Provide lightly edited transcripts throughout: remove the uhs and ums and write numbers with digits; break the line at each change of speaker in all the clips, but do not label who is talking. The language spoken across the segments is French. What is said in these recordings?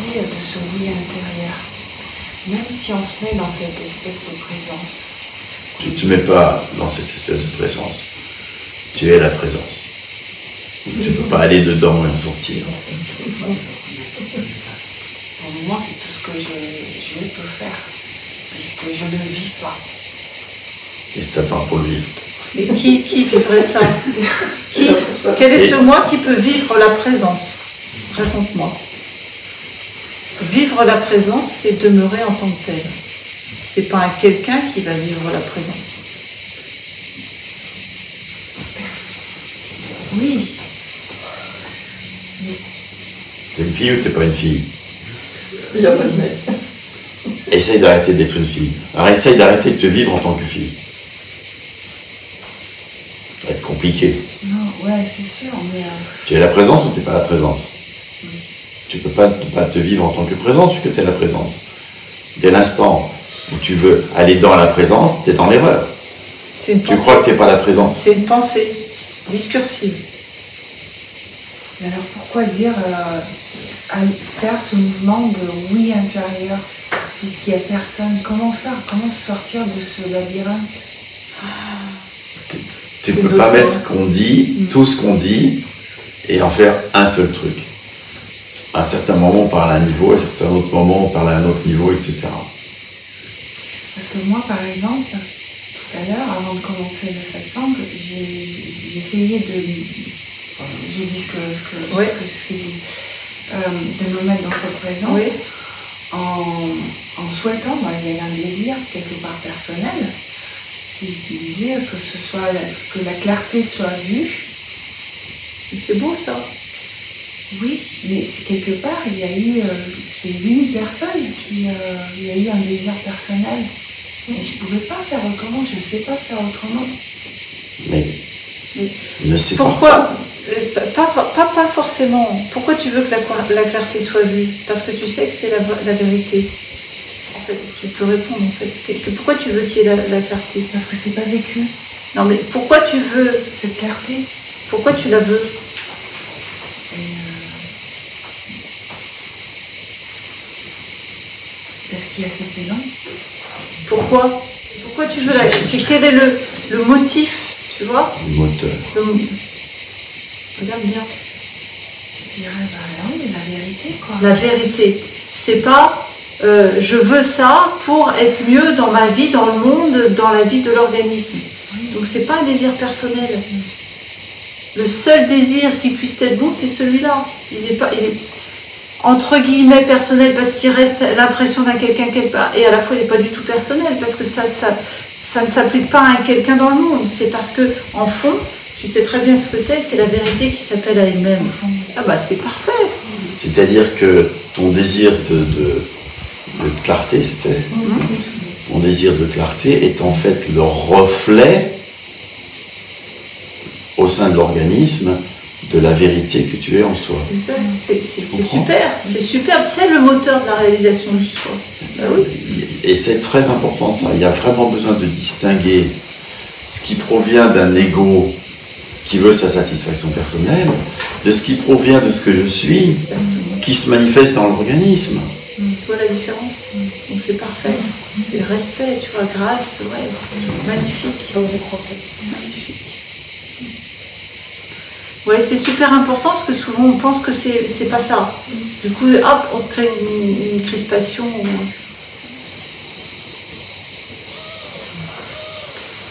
envie de ce oui intérieur. Même si on se met dans cette espèce de présence.
Tu ne te mets pas dans cette espèce de présence. Tu es la présence. Tu ne peux pas aller dedans et en sortir.
Pour moi, c'est tout ce que je peux faire, puisque je ne vis pas.
Et ça part pour le vivre.
Mais qui vivrait ça? Quel est ce moi qui peut vivre la présence? Raconte-moi. Vivre la présence, c'est demeurer en tant que tel. C'est pas un quelqu'un qui va vivre la présence.
Oui.
T'es une fille ou t'es pas une fille?
Il n'y a pas de mec.
Essaye d'arrêter d'être une fille. Alors essaye d'arrêter de te vivre en tant que fille. Ça va être compliqué.
Non, ouais, c'est sûr, mais...
Tu es la présence ou tu n'es pas la présence? Tu ne peux pas te vivre en tant que présence puisque tu es la présence. Dès l'instant où tu veux aller dans la présence, tu es dans l'erreur. Tu crois que tu n'es pas la présence.
C'est une pensée discursive.
Mais alors pourquoi dire faire ce mouvement de oui intérieur puisqu'il n'y a personne? Comment faire? Comment sortir de ce labyrinthe?
Tu ne peux pas mettre ce qu'on dit, tout ce qu'on dit, et en faire un seul truc. À un certain moment, on parle à un niveau, à un certain autre moment, on parle à un autre niveau, etc.
Parce que moi, par exemple, tout à l'heure, avant de commencer le satsang, j'ai essayé de... J'ai dit ce que dit. De me mettre dans cette présence en souhaitant, il y a un désir quelque part personnel qui disait que la clarté soit vue.
C'est beau ça.
Oui, mais quelque part il y a eu c'est une personne qui il y a eu un désir personnel. Mais je ne pouvais pas faire autrement, je ne sais pas faire autrement.
Mais ne sais
pourquoi pas forcément. Pourquoi tu veux que la clarté soit vue? Parce que tu sais que c'est la vérité. En fait, tu peux répondre en fait. Pourquoi tu veux qu'il y ait la clarté?
Parce que c'est pas vécu.
Non mais pourquoi tu veux
cette clarté?
Pourquoi tu la veux?
Parce qu'il y a cet élan.
Pourquoi tu veux la... Quel est le motif, tu vois?
Le moteur.
Regarde bien.
Je dirais, la vérité, quoi.
La vérité. C'est pas je veux ça pour être mieux dans ma vie, dans le monde, dans la vie de l'organisme. Donc c'est pas un désir personnel. Le seul désir qui puisse être bon, c'est celui-là. Il est entre guillemets personnel parce qu'il reste l'impression d'un quelqu'un quelque part, et à la fois il n'est pas du tout personnel parce que ça ne s'applique pas à un quelqu'un dans le monde. C'est parce que en fond, tu sais très bien ce que t'es, c'est la vérité qui s'appelle à elle-même. Ah bah c'est parfait.
C'est-à-dire que ton désir de clarté, c'était ton désir de clarté est en fait le reflet au sein de l'organisme de la vérité que tu es en soi.
C'est super, c'est superbe, c'est le moteur de la réalisation du soi. Ben oui.
Et c'est très important ça, il y a vraiment besoin de distinguer ce qui provient d'un ego qui veut sa satisfaction personnelle, de ce qui provient de ce que je suis, qui se manifeste dans l'organisme.
Tu vois la différence? Donc c'est parfait. C'est le respect, tu vois, grâce, ouais, magnifique. Magnifique. Ouais, c'est super important parce que souvent on pense que c'est pas ça. Du coup, hop, on crée une crispation.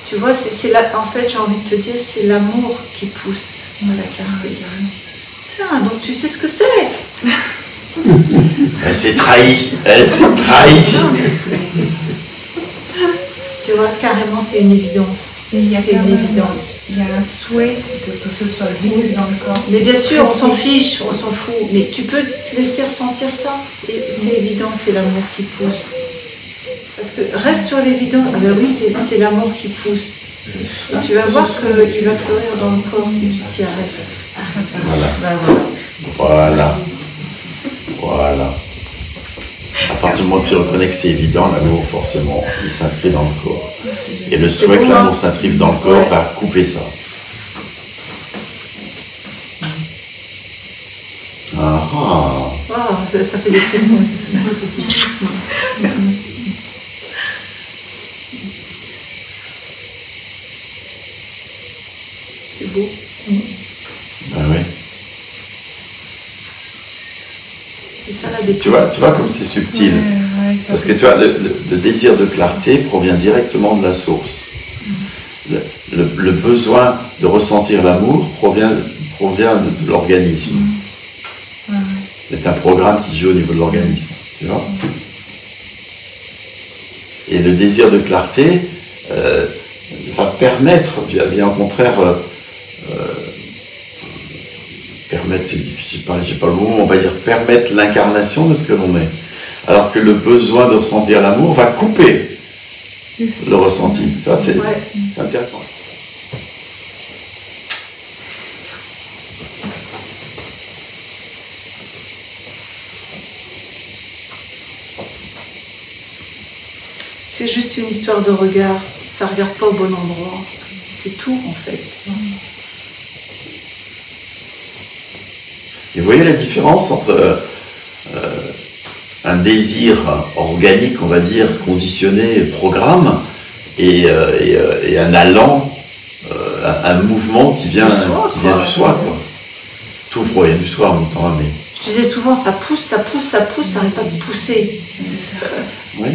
Tu vois, c'est là, en fait, j'ai envie de te dire, c'est l'amour qui pousse à la clarté. Tiens, donc tu sais ce que c'est.
Elle s'est trahie.
Tu vois, carrément, c'est une évidence.
Il y a un souhait que ce soit vide dans le corps.
Mais bien sûr, on s'en fiche, on s'en fout. Mais tu peux te laisser ressentir ça. Et c'est évident, c'est l'amour qui pousse. Parce que reste sur l'évidence. Ah ben oui, c'est l'amour qui pousse. Et tu vas voir qu'il va fleurir dans le corps si tu t'y arrêtes.
Voilà. À partir du moment où tu reconnais que c'est évident, l'amour, forcément, il s'inscrit dans le corps. Et le souhait que l'amour s'inscrive dans le corps va couper ça.
ça fait des frissons aussi. C'est beau.
Ben oui.
C'est ça la
Tu vois comme c'est subtil. Parce que tu vois, le désir de clarté provient directement de la source. Le besoin de ressentir l'amour provient de l'organisme. C'est un programme qui joue au niveau de l'organisme. Tu vois. Et le désir de clarté va permettre, vient au contraire, permettre, c'est difficile, j'ai pas le mot, on va dire permettre l'incarnation de ce que l'on est. Alors que le besoin de ressentir l'amour va couper le ressenti. C'est intéressant.
C'est juste une histoire de regard. Ça ne regarde pas au bon endroit. C'est tout en fait.
Et vous voyez la différence entre un désir organique, on va dire, conditionné, programme, et un allant, un mouvement qui vient du soi. Quoi. Tout provient du soi en même temps. Mais...
Je disais souvent, ça pousse, ça n'arrête pas de pousser.
Oui.